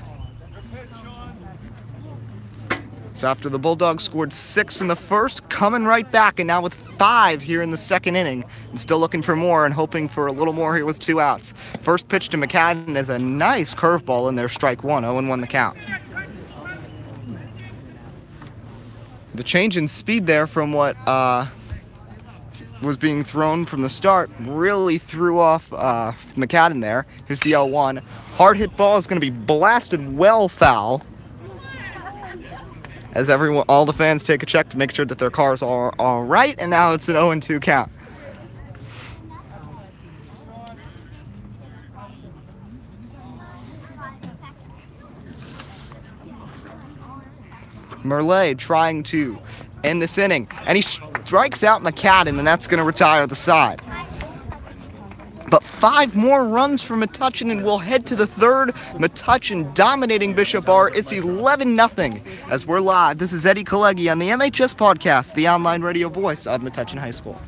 So after the Bulldogs scored 6 in the first, coming right back, and now with 5 here in the second inning, and still looking for more and hoping for a little more here with 2 outs. First pitch to McCadden is a nice curveball in there, strike 1, 0-1 the count. The change in speed there from what was being thrown from the start really threw off McCadden there. Here's the 0-1. Hard hit ball is going to be blasted well foul, as all the fans take a check to make sure that their cars are all right, and now it's an 0-2 count. Merle trying to end this inning, and he strikes out McCadden, and that's going to retire the side. But 5 more runs for Metuchen, and we'll head to the third. Metuchen dominating Bishop R. It's 11-0 as we're live. This is Eddie Kalegi on the MHS Podcast, the online radio voice of Metuchen High School.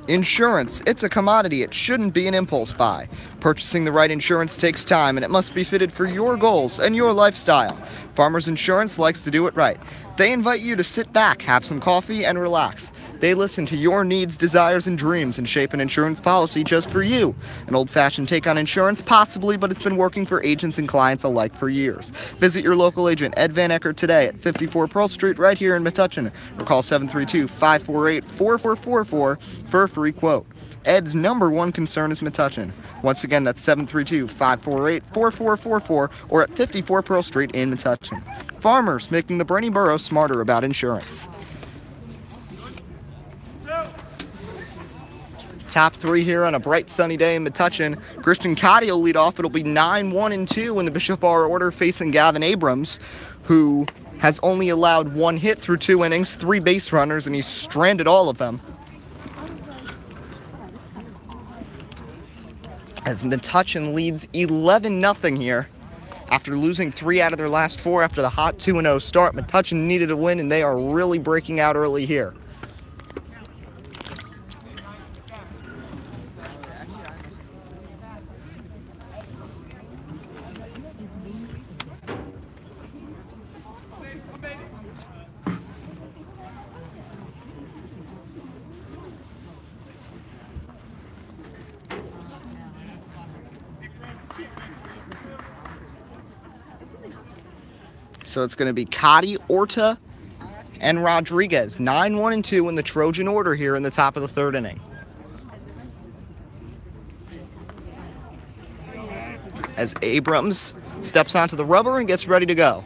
Insurance, it's a commodity. It shouldn't be an impulse buy. Purchasing the right insurance takes time, and it must be fitted for your goals and your lifestyle. Farmers Insurance likes to do it right. They invite you to sit back, have some coffee, and relax. They listen to your needs, desires, and dreams and shape an insurance policy just for you. An old-fashioned take on insurance, possibly, but it's been working for agents and clients alike for years. Visit your local agent, Ed Van Ecker, today at 54 Pearl Street right here in Metuchen, or call 732-548-4444 for a free quote. Ed's #1 concern is Metuchen. Once again, that's 732-548-4444 or at 54 Pearl Street in Metuchen. Farmers making the Brainy Borough smarter about insurance. Top 3 here on a bright sunny day in Metuchen. Christian Cotty will lead off. It'll be 9-1-2 in the Bishop R order, facing Gavin Abrams, who has only allowed 1 hit through 2 innings, 3 base runners, and he's stranded all of them. As Metuchen leads 11-0 here. After losing 3 out of their last 4 after the hot 2-0 start, Metuchen needed a win, and they are really breaking out early here. So it's going to be Cotty, Orta, and Rodriguez. 9-1-2 in the Trojan order here in the top of the 3rd inning. As Abrams steps onto the rubber and gets ready to go.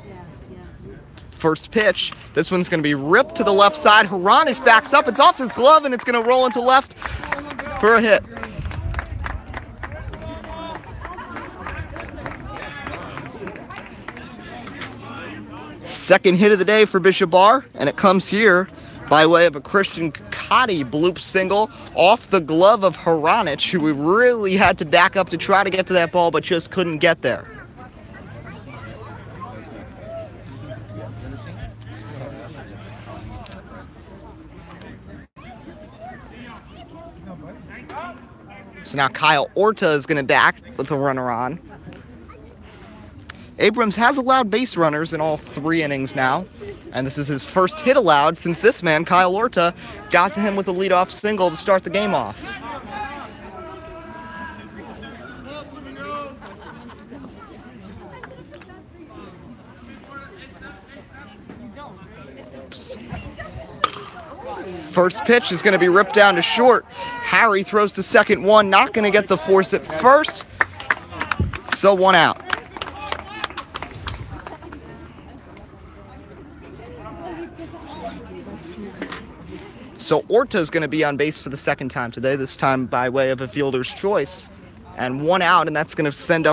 First pitch. This one's going to be ripped to the left side. Hronich backs up. It's off his glove, and it's going to roll into left for a hit. Second hit of the day for Bishop R, and it comes here by way of a Christian Cotty bloop single off the glove of Hronich, who we really had to back up to try to get to that ball, but just couldn't get there. So now Kyle Orta is going to back with a runner on. Abrams has allowed base runners in all 3 innings now, and this is his first hit allowed since this man, Kyle Orta, got to him with a leadoff single to start the game off. Oops. First pitch is going to be ripped down to short. Harry throws to second, 1, not going to get the force at first, so 1 out. So Orta is going to be on base for the 2nd time today, this time by way of a fielder's choice. And 1 out, and that's going to send up